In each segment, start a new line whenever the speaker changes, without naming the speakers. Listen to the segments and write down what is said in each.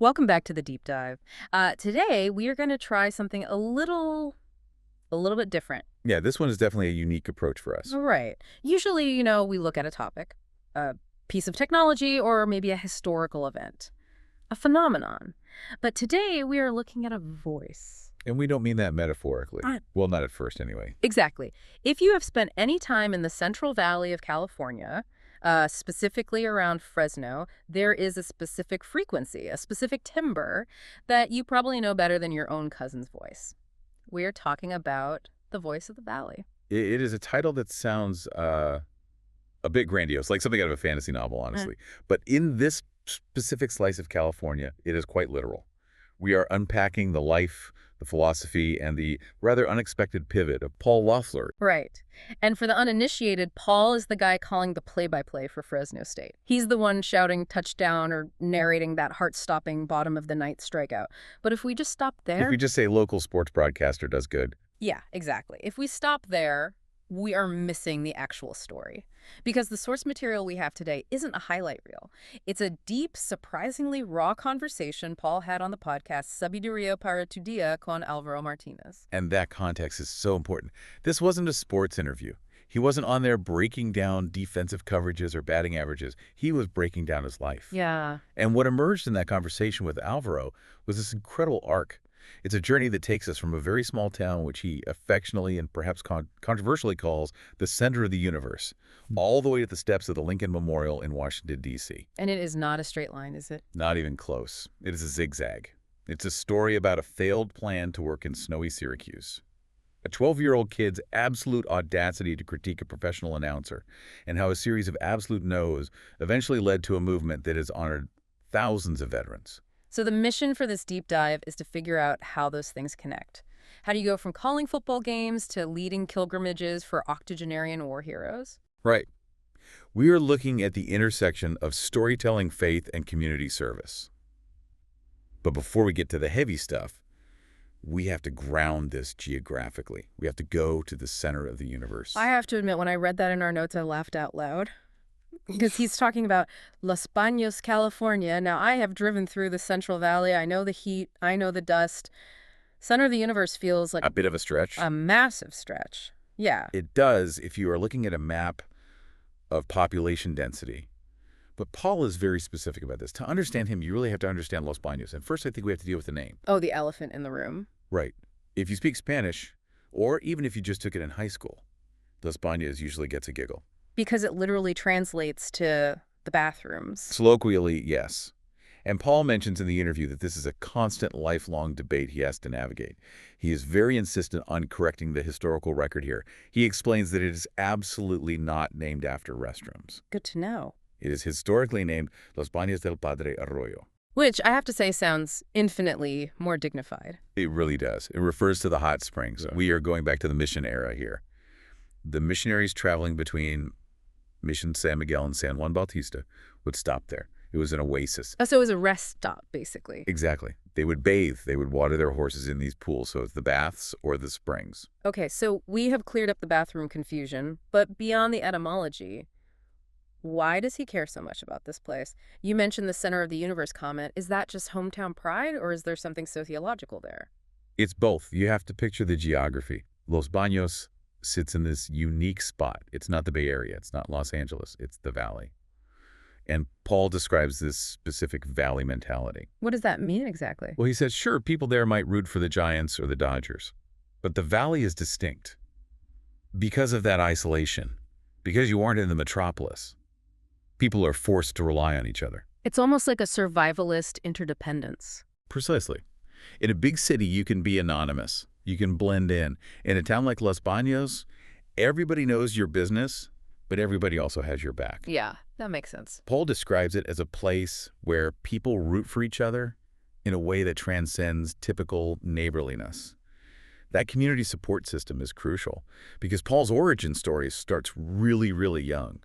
Welcome back to the deep dive. Today we are going to try something a little bit different.
Yeah, this one is definitely a unique approach for us.
All right. Usually, we look at a topic, a piece of technology, or maybe a historical event, a phenomenon. But today we are looking at a voice.
And we don't mean that metaphorically.
Uh,
Well, not at first, anyway.
Exactly. If you have spent any time in the Central Valley of California, specifically around Fresno, there is a specific frequency, a specific timbre that you probably know better than your own cousin's voice. We're talking about the voice of the valley.
It is a title that sounds a bit grandiose, like something out of a fantasy novel, honestly. But in this specific slice of California, it is quite literal. We are unpacking the life, the philosophy, and the rather unexpected pivot of Paul Loeffler.
Right. And for the uninitiated, Paul is the guy calling the play-by-play for Fresno State. He's the one shouting touchdown or narrating that heart-stopping bottom-of-the-ninth strikeout. But if we just stop there...
If we just say local sports broadcaster does good.
Yeah, exactly. If we stop there, we are missing the actual story. Because the source material we have today isn't a highlight reel. It's a deep, surprisingly raw conversation Paul had on the podcast Sabiduría Para Tu Día con Álvaro Martínez.
And that context is so important. This wasn't a sports interview. He wasn't on there breaking down defensive coverages or batting averages. He was breaking down his life.
Yeah.
And what emerged in that conversation with Álvaro was this incredible arc. It's a journey that takes us from a very small town, which he affectionately and perhaps controversially calls the center of the universe, all the way to the steps of the Lincoln Memorial in Washington, D.C.
And it is not a straight line, is it?
Not even close. It is a zigzag. It's a story about a failed plan to work in snowy Syracuse. A 12-year-old kid's absolute audacity to critique a professional announcer, and how a series of absolute no's eventually led to a movement that has honored thousands of veterans.
So the mission for this deep dive is to figure out how those things connect. How do you go from calling football games to leading pilgrimages for octogenarian war heroes?
Right. We are looking at the intersection of storytelling, faith, and community service. But before we get to the heavy stuff, we have to ground this geographically. We have to go to the center of the universe.
I have to admit, when I read that in our notes, I laughed out loud. Because he's talking about Los Baños, California. Now, I have driven through the Central Valley. I know the heat. I know the dust. Center of the universe feels like
A bit of a stretch.
a massive stretch. Yeah.
It does if you are looking at a map of population density. But Paul is very specific about this. To understand him, you really have to understand Los Baños. And first, I think we have to deal with the name.
Oh, the elephant in the room.
Right. If you speak Spanish, or even if you just took it in high school, Los Baños usually gets a giggle.
Because it literally translates to the bathrooms.
Colloquially, yes. And Paul mentions in the interview that this is a constant, lifelong debate he has to navigate. He is very insistent on correcting the historical record here. He explains that it is absolutely not named after restrooms.
Good to know.
It is historically named Los Baños del Padre Arroyo.
Which I have to say sounds infinitely more dignified.
It really does. It refers to the hot springs.
Yeah.
We are going back to the mission era here. The missionaries traveling between Mission San Miguel and San Juan Bautista would stop there. It was an oasis.
Oh, so it was a rest stop, basically.
Exactly. They would bathe. They would water their horses in these pools, so it's the baths or the springs.
Okay, so we have cleared up the bathroom confusion, but beyond the etymology, why does he care so much about this place? You mentioned the center of the universe comment. Is that just hometown pride, or is there something sociological there?
It's both. You have to picture the geography. Los Baños sits in this unique spot. It's not the Bay Area. It's not Los Angeles. It's the valley. And Paul describes this specific valley mentality.
What does that mean exactly?
Well, he says, sure, people there might root for the Giants or the Dodgers, but the valley is distinct because of that isolation, because you aren't in the metropolis. People are forced to rely on each other.
It's almost like a survivalist interdependence.
Precisely. In a big city, you can be anonymous. You can blend in. In a town like Los Baños, everybody knows your business, but everybody also has your back.
Yeah, that makes sense.
Paul describes it as a place where people root for each other in a way that transcends typical neighborliness. That community support system is crucial because Paul's origin story starts really, really young.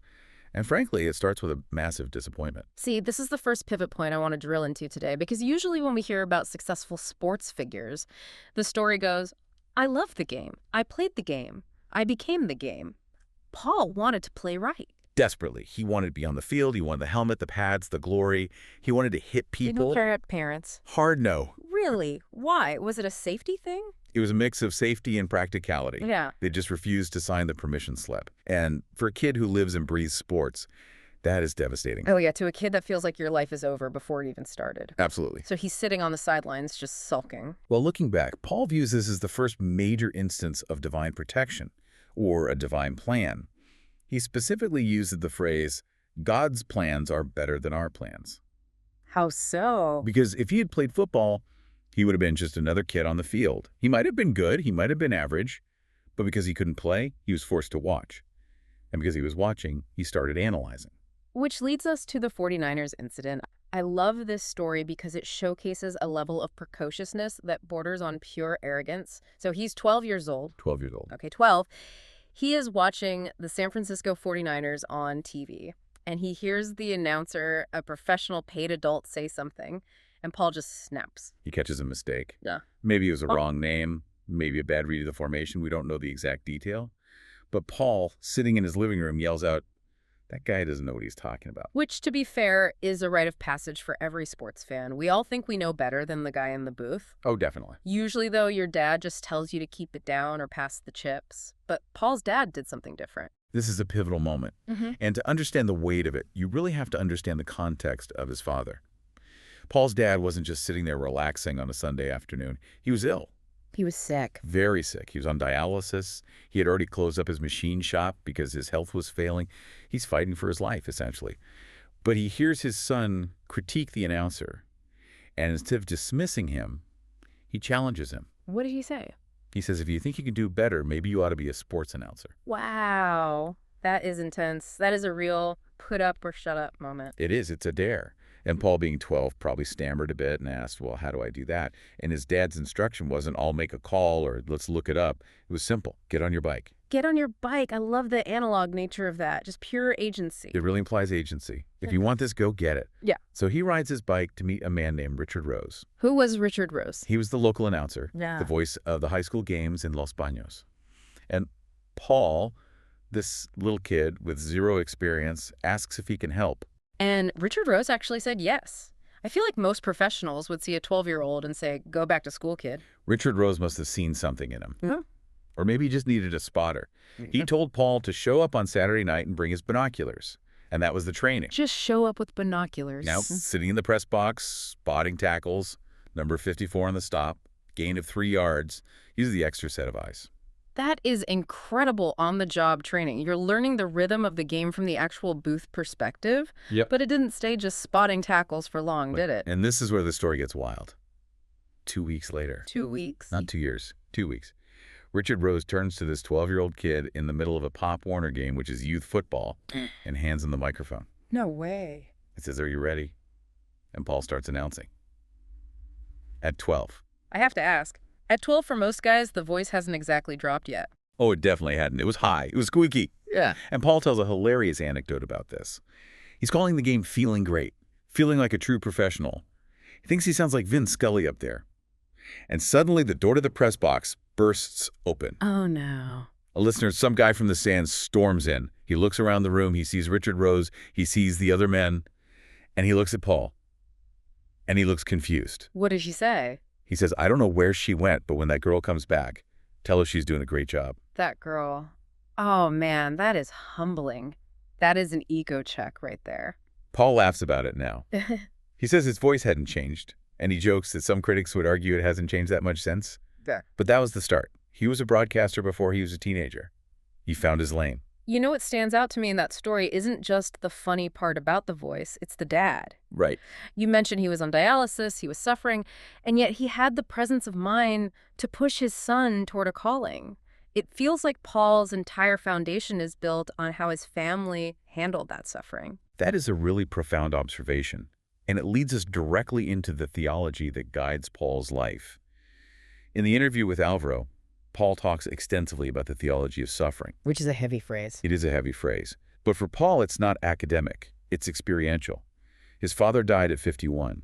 And frankly, it starts with a massive disappointment.
See, this is the first pivot point I want to drill into today, because usually when we hear about successful sports figures, the story goes, I loved the game. I played the game. I became the game. Paul wanted to play right.
Desperately. He wanted to be on the field. He wanted the helmet, the pads, the glory. He wanted to hit people.
Parents.
Hard no.
Really? Why? Was it a safety thing?
It was a mix of safety and practicality.
Yeah.
They just refused to sign the permission slip. And for a kid who lives and breathes sports, that is devastating.
Oh, yeah, to a kid that feels like your life is over before it even started.
Absolutely.
So he's sitting on the sidelines just sulking.
Well, looking back, Paul views this as the first major instance of divine protection, or a divine plan. He specifically uses the phrase, God's plans are better than our plans.
How so?
Because if he had played football, he would have been just another kid on the field. He might have been good, he might have been average, but because he couldn't play, he was forced to watch. And because he was watching, he started analyzing.
Which leads us to the 49ers incident. I love this story because it showcases a level of precociousness that borders on pure arrogance. So he's 12 years old.
12 years old.
Okay, 12. He is watching the San Francisco 49ers on TV, and he hears the announcer, a professional paid adult, say something, and Paul just snaps.
He catches a mistake.
Yeah.
Maybe it was a wrong name, maybe a bad read of the formation. We don't know the exact detail. But Paul, sitting in his living room, yells out, that guy doesn't know what he's talking about.
Which, to be fair, is a rite of passage for every sports fan. We all think we know better than the guy in the booth.
Oh, definitely.
Usually, though, your dad just tells you to keep it down or pass the chips. But Paul's dad did something different.
This is a pivotal moment. And to understand the weight of it, you really have to understand the context of his father. Paul's dad wasn't just sitting there relaxing on a Sunday afternoon. He was ill.
He was sick.
Very sick. He was on dialysis. He had already closed up his machine shop because his health was failing. He's fighting for his life, essentially. But he hears his son critique the announcer, and instead of dismissing him, he challenges him.
What did he say?
He says, if you think you can do better, maybe you ought to be a sports announcer.
Wow. That is intense. That is a real put up or shut up moment.
It is. It's a dare. And Paul, being 12, probably stammered a bit and asked, well, how do I do that? And his dad's instruction wasn't, I'll make a call or let's look it up. It was simple. Get on your bike.
Get on your bike. I love the analog nature of that. Just pure agency.
It really implies agency. If you want this, go get it.
Yeah.
So he rides his bike to meet a man named Richard Rose.
Who was Richard Rose?
He was the local announcer,
Yeah.
the voice of the high school games in Los Baños. And Paul, this little kid with zero experience, asks if he can help.
And Richard Rose actually said yes. I feel like most professionals would see a 12-year-old and say, go back to school, kid.
Richard Rose must have seen something in him.
Mm-hmm.
Or maybe he just needed a spotter. He told Paul to show up on Saturday night and bring his binoculars. And that was the training.
Just show up with binoculars.
Now, sitting in the press box, spotting tackles, number 54 on the stop, gain of 3 yards. Use the extra set of eyes.
That is incredible on-the-job training. You're learning the rhythm of the game from the actual booth perspective.
Yep.
But it didn't stay just spotting tackles for long, did it?
And this is where the story gets wild. 2 weeks later.
2 weeks.
Not 2 years. 2 weeks. Richard Rose turns to this 12-year-old kid in the middle of a Pop Warner game, which is youth football, and hands him the microphone.
No way.
He says, are you ready? And Paul starts announcing. At 12.
I have to ask. At 12, for most guys, the voice hasn't exactly dropped yet.
Oh, it definitely hadn't. It was high. It was squeaky.
Yeah.
And Paul tells a hilarious anecdote about this. He's calling the game feeling great, feeling like a true professional. He thinks he sounds like Vin Scully up there. And suddenly the door to the press box bursts open.
Oh, no.
A listener, some guy from the stands, storms in. He looks around the room. He sees Richard Rose. He sees the other men. And he looks at Paul. And he looks confused.
What did she say?
He says, I don't know where she went, but when that girl comes back, tell her she's doing a great job.
That girl. Oh, man, that is humbling. That is an ego check right there.
Paul laughs about it now. He says his voice hadn't changed, and he jokes that some critics would argue it hasn't changed that much since.
Yeah.
But that was the start. He was a broadcaster before he was a teenager. He found his lane.
You know what stands out to me in that story isn't just the funny part about the voice, it's the dad.
Right.
You mentioned he was on dialysis, he was suffering, and yet he had the presence of mind to push his son toward a calling. It feels like Paul's entire foundation is built on how his family handled that suffering.
That is a really profound observation, and it leads us directly into the theology that guides Paul's life. In the interview with Álvaro, Paul talks extensively about the theology of suffering.
Which is a heavy phrase.
It is a heavy phrase. But for Paul, it's not academic. It's experiential. His father died at 51.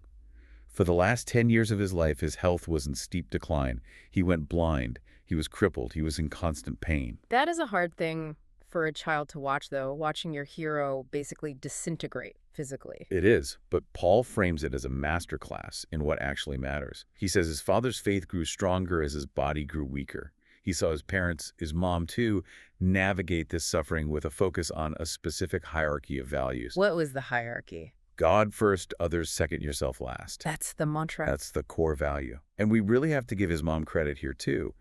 For the last 10 years of his life, his health was in steep decline. He went blind. He was crippled. He was in constant pain.
That is a hard thing for a child to watch, though, watching your hero basically disintegrate physically.
It is, but Paul frames it as a masterclass in what actually matters. He says his father's faith grew stronger as his body grew weaker. He saw his parents, his mom too, navigate this suffering with a focus on a specific hierarchy of values.
What was the hierarchy?
God first, others second, yourself last.
That's the mantra.
That's the core value. And we really have to give his mom credit here too.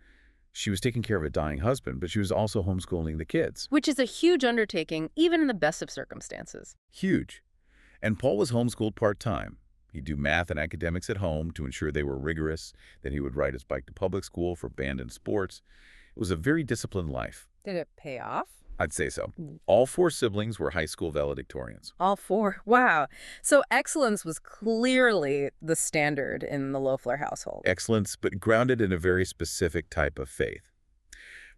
She was taking care of a dying husband, but she was also homeschooling the kids.
Which is a huge undertaking, even in the best of circumstances.
Huge. And Paul was homeschooled part-time. He'd do math and academics at home to ensure they were rigorous. Then he would ride his bike to public school for band and sports. It was a very disciplined life.
Did it pay off?
I'd say so. All 4 siblings were high school valedictorians.
All 4? Wow. So excellence was clearly the standard in the Loeffler household.
Excellence, but grounded in a very specific type of faith.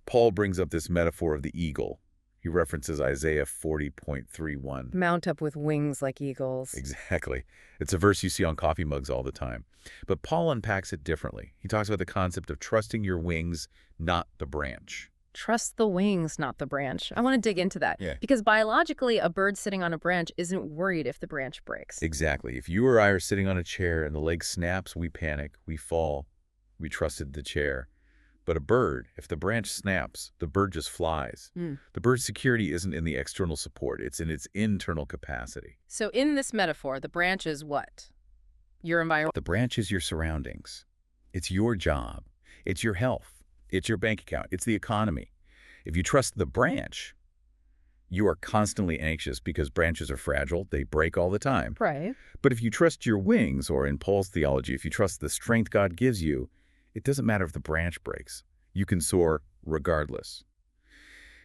Paul brings up this metaphor of the eagle. He references Isaiah 40.31.
Mount up with wings like eagles.
Exactly. It's a verse you see on coffee mugs all the time. But Paul unpacks it differently. He talks about the concept of trusting your wings, not the branch.
Trust the wings, not the branch. I want to dig into that.
Yeah.
Because biologically, a bird sitting on a branch isn't worried if the branch breaks.
Exactly. If you or I are sitting on a chair and the leg snaps, we panic, we fall. We trusted the chair. But a bird, if the branch snaps, the bird just flies. The bird's security isn't in the external support. It's in its internal capacity.
So in this metaphor, the branch is what? Your environment?
The branch is your surroundings. It's your job. It's your health. It's your bank account. It's the economy. If you trust the branch, you are constantly anxious because branches are fragile. They break all the time.
Right.
But if you trust your wings, or in Paul's theology, if you trust the strength God gives you, it doesn't matter if the branch breaks. You can soar regardless.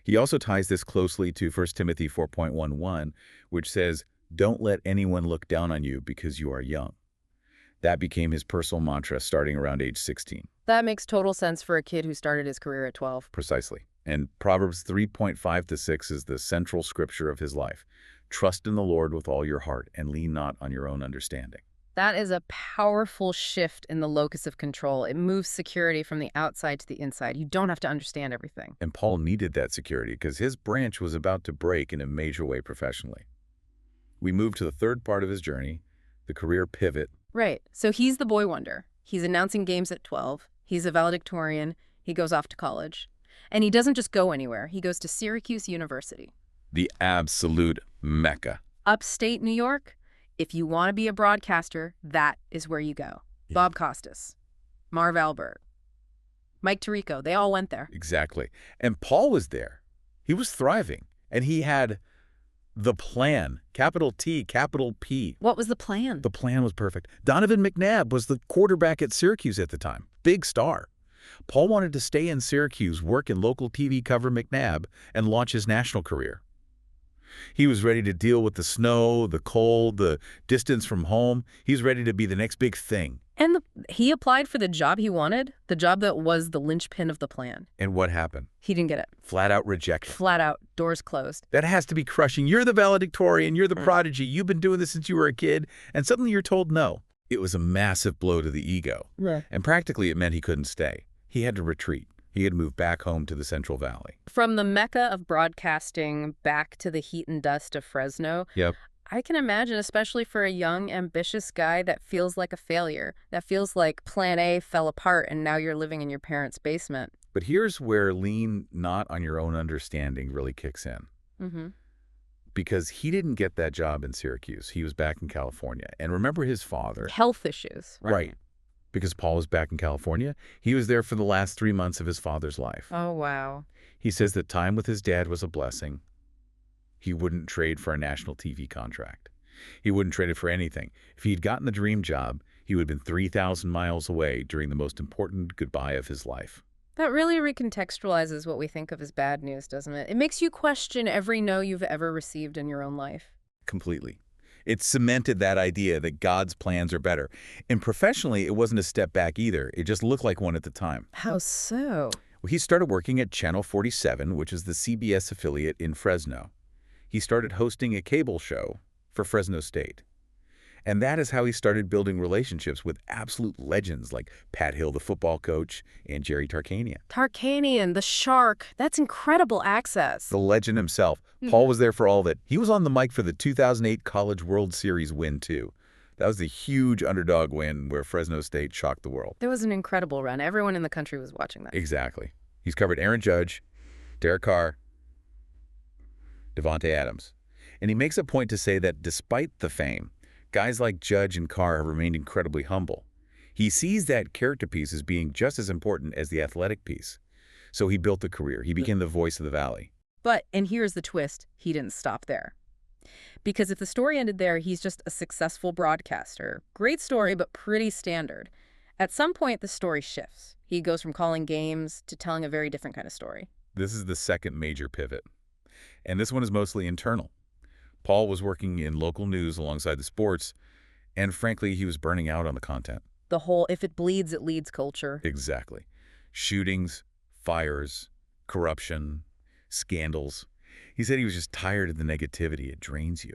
He also ties this closely to 1 Timothy 4.11, which says, "Don't let anyone look down on you because you are young." That became his personal mantra starting around age 16.
That makes total sense for a kid who started his career at 12.
Precisely. And Proverbs 3.5-6 is the central scripture of his life. Trust in the Lord with all your heart and lean not on your own understanding.
That is a powerful shift in the locus of control. It moves security from the outside to the inside. You don't have to understand everything.
And Paul needed that security because his branch was about to break in a major way professionally. We move to the third part of his journey, the career pivot.
Right. So he's the boy wonder. He's announcing games at 12. He's a valedictorian. He goes off to college. And he doesn't just go anywhere. He goes to Syracuse University.
The absolute mecca.
Upstate New York. If you want to be a broadcaster, that is where you go.
Yeah.
Bob Costas, Marv Albert, Mike Tirico, they all went there.
Exactly. And Paul was there. He was thriving. And he had the plan, capital T, capital P.
What was the plan?
The plan was perfect. Donovan McNabb was the quarterback at Syracuse at the time. Big star. Paul wanted to stay in Syracuse, work in local TV, cover McNabb, and launch his national career. He was ready to deal with the snow, the cold, the distance from home. He's ready to be the next big thing.
And he applied for the job he wanted, the job that was the linchpin of the plan.
And what happened?
He didn't get it.
Flat out rejection.
Flat out, doors closed.
That has to be crushing. You're the valedictorian, you're the prodigy, you've been doing this since you were a kid, and suddenly you're told no. It was a massive blow to the ego.
Right.
And practically it meant he couldn't stay. He had to retreat. He had moved back home to the Central Valley.
From the mecca of broadcasting back to the heat and dust of Fresno.
Yep.
I can imagine, especially for a young, ambitious guy, that feels like a failure. That feels like plan A fell apart and now you're living in your parents' basement.
But here's where lean not on your own understanding really kicks in. Because he didn't get that job in Syracuse. He was back in California. And remember his father.
Health issues.
Right. Because Paul was back in California, he was there for the last 3 months of his father's life.
Oh, wow.
He says that time with his dad was a blessing. He wouldn't trade for a national TV contract. He wouldn't trade it for anything. If he'd gotten the dream job, he would have been 3,000 miles away during the most important goodbye of his life.
That really recontextualizes what we think of as bad news, doesn't it? It makes you question every no you've ever received in your own life.
Completely. It cemented that idea that God's plans are better. And professionally, it wasn't a step back either. It just looked like one at the time.
How so?
Well, he started working at Channel 47, which is the CBS affiliate in Fresno. He started hosting a cable show for Fresno State. And that is how he started building relationships with absolute legends like Pat Hill, the football coach, and Jerry Tarkanian.
Tarkanian, the shark. That's incredible access.
The legend himself. Paul was there for all of it. He was on the mic for the 2008 College World Series win, too. That was the huge underdog win where Fresno State shocked the world.
There was an incredible run. Everyone in the country was watching that.
Exactly. He's covered Aaron Judge, Derek Carr, Devontae Adams. And he makes a point to say that despite the fame, guys like Judge and Carr have remained incredibly humble. He sees that character piece as being just as important as the athletic piece. So he built the career. He became the voice of the Valley.
But, and here's the twist, he didn't stop there. Because if the story ended there, he's just a successful broadcaster. Great story, but pretty standard. At some point, the story shifts. He goes from calling games to telling a very different kind of story.
This is the second major pivot. And this one is mostly internal. Paul was working in local news alongside the sports, and frankly, he was burning out on the content.
The whole, if it bleeds, it leads culture.
Exactly. Shootings, fires, corruption, scandals. He said he was just tired of the negativity. It drains you.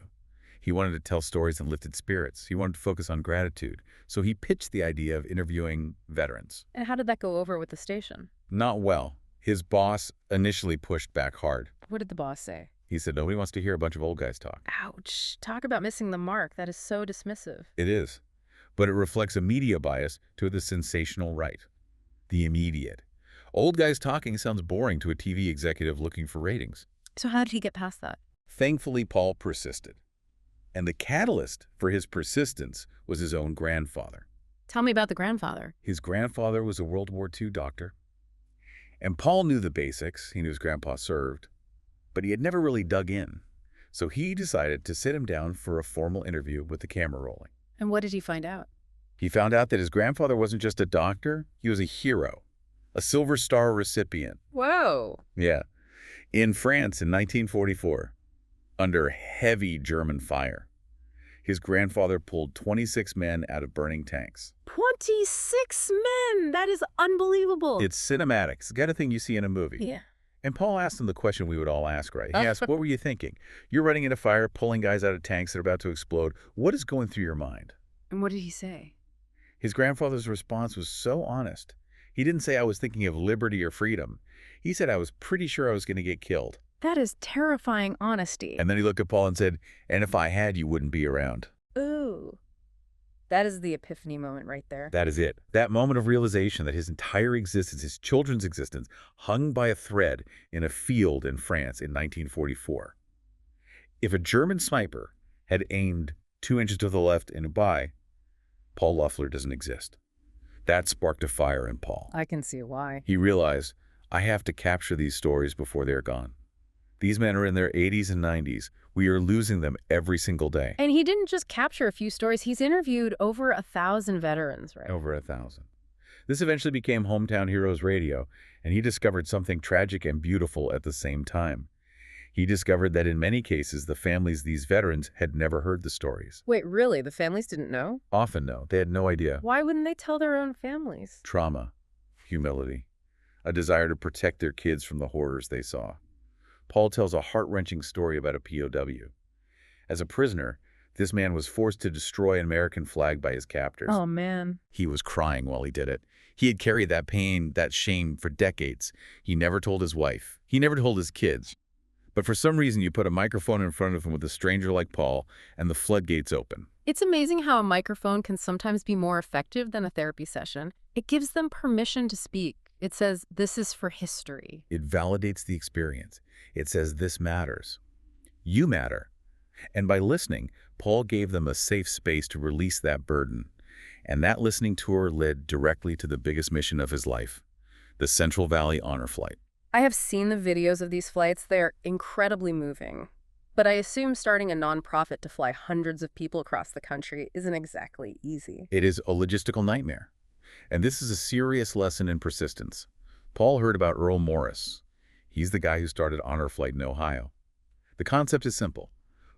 He wanted to tell stories and lifted spirits. He wanted to focus on gratitude. So he pitched the idea of interviewing veterans.
And how did that go over with the station?
Not well. His boss initially pushed back hard.
What did the boss say?
He said, nobody wants to hear a bunch of old guys talk.
Ouch. Talk about missing the mark. That is so dismissive.
It is. But it reflects a media bias to the sensational right. The immediate. Old guys talking sounds boring to a TV executive looking for ratings.
So how did he get past that?
Thankfully, Paul persisted. And the catalyst for his persistence was his own grandfather.
Tell me about the grandfather.
His grandfather was a World War II doctor. And Paul knew the basics. He knew his grandpa served. But he had never really dug in. So he decided to sit him down for a formal interview with the camera rolling.
And what did he find out?
He found out that his grandfather wasn't just a doctor, he was a hero, a Silver Star recipient.
Whoa.
Yeah. In France in 1944, under heavy German fire, his grandfather pulled 26 men out of burning tanks.
26 men! That is unbelievable.
It's cinematic. It's the kind of thing you see in a movie.
Yeah.
And Paul asked him the question we would all ask, right? He asked, what were you thinking? You're running in a fire, pulling guys out of tanks that are about to explode. What is going through your mind?
And what did he say?
His grandfather's response was so honest. He didn't say I was thinking of liberty or freedom. He said I was pretty sure I was going to get killed.
That is terrifying honesty.
And then he looked at Paul and said, and if I had, you wouldn't be around.
Ooh. That is the epiphany moment right there.
That is it. That moment of realization that his entire existence, his children's existence, hung by a thread in a field in France in 1944. If a German sniper had aimed 2 inches to the left and by, Paul Loeffler doesn't exist. That sparked a fire in Paul.
I can see why.
He realized, I have to capture these stories before they're gone. These men are in their 80s and 90s. We are losing them every single day.
And he didn't just capture a few stories. He's interviewed over 1,000 veterans, right?
Over 1,000. This eventually became Hometown Heroes Radio, and he discovered something tragic and beautiful at the same time. He discovered that in many cases, the families these veterans had never heard the stories.
Wait, really? The families didn't know?
Often no. They had no idea.
Why wouldn't they tell their own families?
Trauma, humility, a desire to protect their kids from the horrors they saw. Paul tells a heart-wrenching story about a POW. As a prisoner, this man was forced to destroy an American flag by his captors.
Oh, man.
He was crying while he did it. He had carried that pain, that shame for decades. He never told his wife. He never told his kids. But for some reason, you put a microphone in front of him with a stranger like Paul, and the floodgates open.
It's amazing how a microphone can sometimes be more effective than a therapy session. It gives them permission to speak. It says, this is for history.
It validates the experience. It says, this matters. You matter. And by listening, Paul gave them a safe space to release that burden. And that listening tour led directly to the biggest mission of his life, the Central Valley Honor Flight.
I have seen the videos of these flights. They're incredibly moving. But I assume starting a nonprofit to fly hundreds of people across the country isn't exactly easy.
It is a logistical nightmare. And this is a serious lesson in persistence. Paul heard about Earl Morris. He's the guy who started Honor Flight in Ohio. The concept is simple.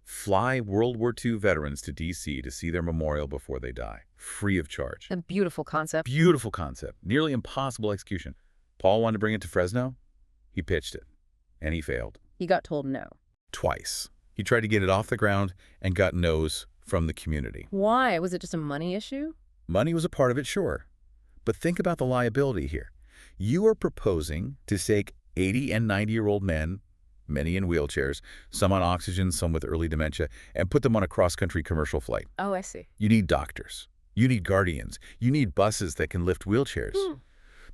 Fly World War II veterans to D.C. to see their memorial before they die, free of charge.
A beautiful concept.
Beautiful concept. Nearly impossible execution. Paul wanted to bring it to Fresno. He pitched it, and he failed.
He got told no.
Twice. He tried to get it off the ground and got no's from the community.
Why? Was it just a money issue?
Money was a part of it, sure. But think about the liability here. You are proposing to take 80 and 90-year-old men, many in wheelchairs, some on oxygen, some with early dementia, and put them on a cross-country commercial flight.
Oh, I see.
You need doctors. You need guardians. You need buses that can lift wheelchairs.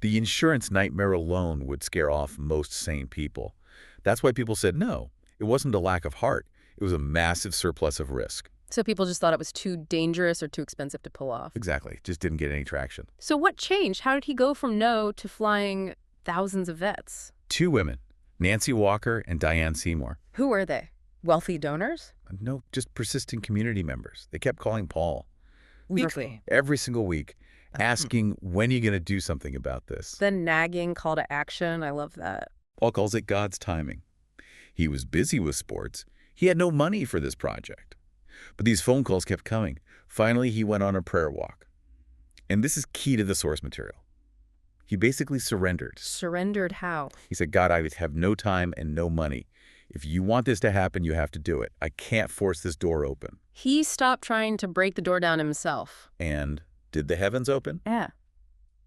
The insurance nightmare alone would scare off most sane people. That's why people said no. It wasn't a lack of heart. It was a massive surplus of risk.
So people just thought it was too dangerous or too expensive to pull off.
Exactly. Just didn't get any traction.
So what changed? How did he go from no to flying thousands of vets?
2 women, Nancy Walker and Diane Seymour.
Who were they? Wealthy donors?
No, just persistent community members. They kept calling Paul.
Weekly.
Every single week, asking, when are you going to do something about this?
The nagging call to action. I love that.
Paul calls it God's timing. He was busy with sports. He had no money for this project. But these phone calls kept coming. Finally, he went on a prayer walk. And this is key to the source material. He basically surrendered.
Surrendered how?
He said, God, I have no time and no money. If you want this to happen, you have to do it. I can't force this door open.
He stopped trying to break the door down himself.
And did the heavens open?
Yeah.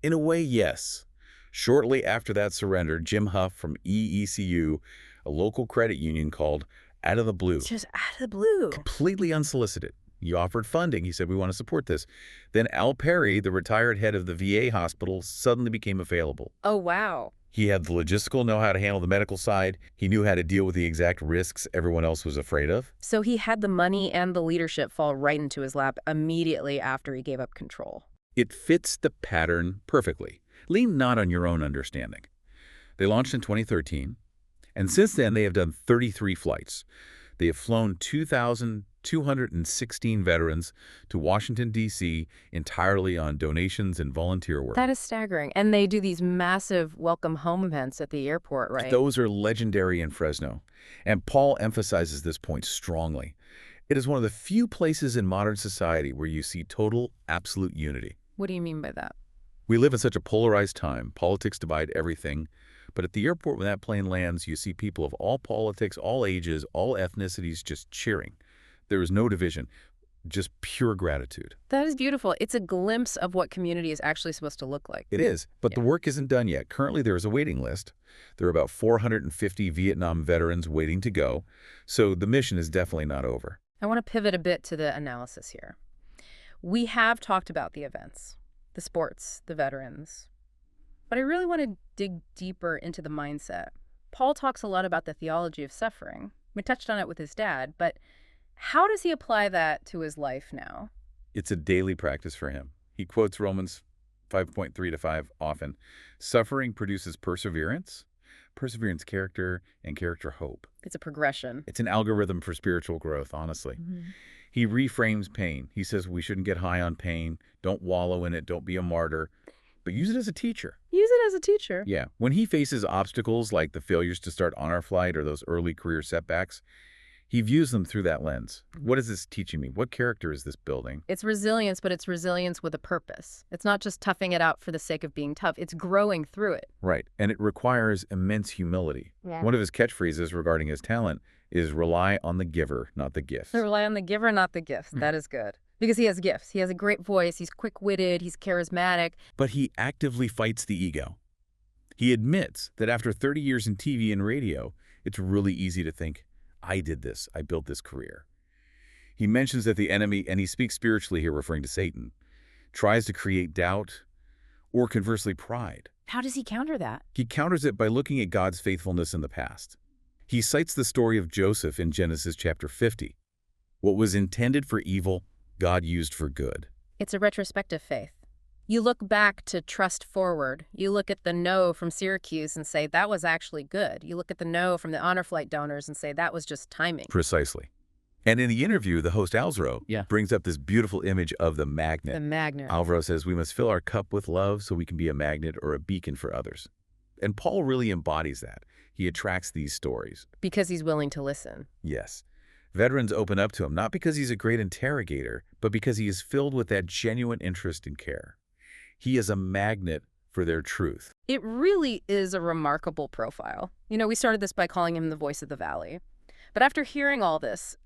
In a way, yes. Shortly after that surrender, Jim Huff from EECU, a local credit union, called out of the blue.
Just out of the blue.
Completely unsolicited. He offered funding. He said, we want to support this. Then Al Perry, the retired head of the VA hospital, suddenly became available.
Oh, wow.
He had the logistical know-how to handle the medical side. He knew how to deal with the exact risks everyone else was afraid of.
So he had the money and the leadership fall right into his lap immediately after he gave up control.
It fits the pattern perfectly. Lean not on your own understanding. They launched in 2013, and since then they have done 33 flights. They have flown 2,216 veterans to Washington, D.C. entirely on donations and volunteer work.
That is staggering. And they do these massive welcome home events at the airport, right?
Those are legendary in Fresno. And Paul emphasizes this point strongly. It is one of the few places in modern society where you see total, absolute unity.
What do you mean by that?
We live in such a polarized time. Politics divide everything. But at the airport, when that plane lands, you see people of all politics, all ages, all ethnicities just cheering. There is no division, just pure gratitude.
That is beautiful. It's a glimpse of what community is actually supposed to look like.
It is, but the work isn't done yet. Currently, there is a waiting list. There are about 450 Vietnam veterans waiting to go, so the mission is definitely not over.
I want to pivot a bit to the analysis here. We have talked about the events, the sports, the veterans, but I really want to dig deeper into the mindset. Paul talks a lot about the theology of suffering. We touched on it with his dad, but how does he apply that to his life now?
It's a daily practice for him. He quotes Romans 5:3-5 often. Suffering produces perseverance, perseverance character, and character hope.
It's a progression.
It's an algorithm for spiritual growth, honestly. He reframes pain. He says we shouldn't get high on pain. Don't wallow in it. Don't be a martyr. But use it as a teacher.
Use it as a teacher.
Yeah. When he faces obstacles like the failures to start Honor Flight or those early career setbacks, he views them through that lens. What is this teaching me? What character is this building?
It's resilience, but it's resilience with a purpose. It's not just toughing it out for the sake of being tough. It's growing through it.
Right. And it requires immense humility.
Yeah.
One of his catchphrases regarding his talent is rely on the giver, not the gift.
Rely on the giver, not the gifts. That is good. Because he has gifts. He has a great voice. He's quick-witted. He's charismatic.
But he actively fights the ego. He admits that after 30 years in TV and radio, it's really easy to think, I did this. I built this career. He mentions that the enemy, and he speaks spiritually here referring to Satan, tries to create doubt or conversely pride.
How does he counter that?
He counters it by looking at God's faithfulness in the past. He cites the story of Joseph in Genesis chapter 50. What was intended for evil, God used for good.
It's a retrospective faith. You look back to trust forward. You look at the no from Syracuse and say, that was actually good. You look at the no from the Honor Flight donors and say, that was just timing.
Precisely. And in the interview, the host, Álvaro, brings up this beautiful image of the magnet.
The magnet.
Álvaro says, we must fill our cup with love so we can be a magnet or a beacon for others. And Paul really embodies that. He attracts these stories.
Because he's willing to listen.
Yes. Veterans open up to him, not because he's a great interrogator, but because he is filled with that genuine interest and care. He is a magnet for their truth.
It really is a remarkable profile. You know, we started this by calling him the voice of the valley. But after hearing all this,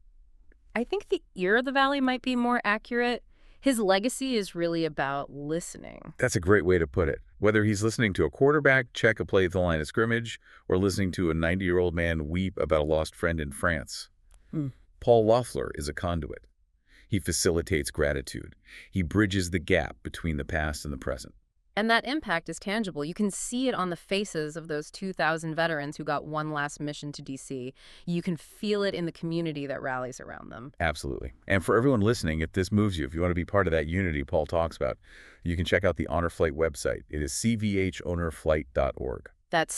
I think the ear of the valley might be more accurate. His legacy is really about listening.
That's a great way to put it. Whether he's listening to a quarterback check a play at the line of scrimmage or listening to a 90-year-old man weep about a lost friend in France,
Hmm.
Paul Loeffler is a conduit. He facilitates gratitude. He bridges the gap between the past and the present.
And that impact is tangible. You can see it on the faces of those 2,000 veterans who got one last mission to D.C. You can feel it in the community that rallies around them.
Absolutely. And for everyone listening, if this moves you, if you want to be part of that unity Paul talks about, you can check out the Honor Flight website. It is cvhonorflight.org.
That's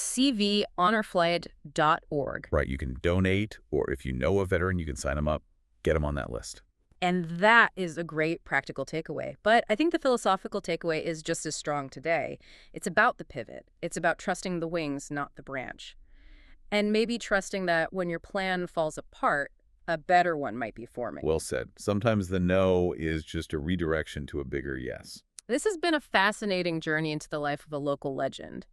cvhonorflight.org.
Right. You can donate, or if you know a veteran, you can sign them up, get them on that list.
And that is a great practical takeaway. But I think the philosophical takeaway is just as strong today. It's about the pivot. It's about trusting the wings, not the branch. And maybe trusting that when your plan falls apart, a better one might be forming.
Well said. Sometimes the no is just a redirection to a bigger yes.
This has been a fascinating journey into the life of a local legend.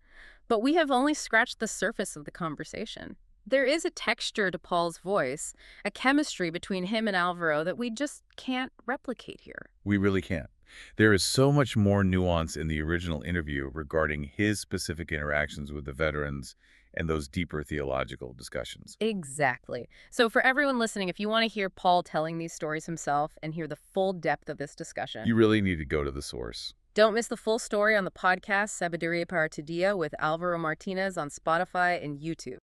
But we have only scratched the surface of the conversation. There is a texture to Paul's voice, a chemistry between him and Álvaro that we just can't replicate here.
We really can't. There is so much more nuance in the original interview regarding his specific interactions with the veterans and those deeper theological discussions.
Exactly. So for everyone listening, if you want to hear Paul telling these stories himself and hear the full depth of this discussion,
You really need to go to the source.
don't miss the full story on the podcast Sabiduría Para Tu Día with Álvaro Martínez on Spotify and YouTube.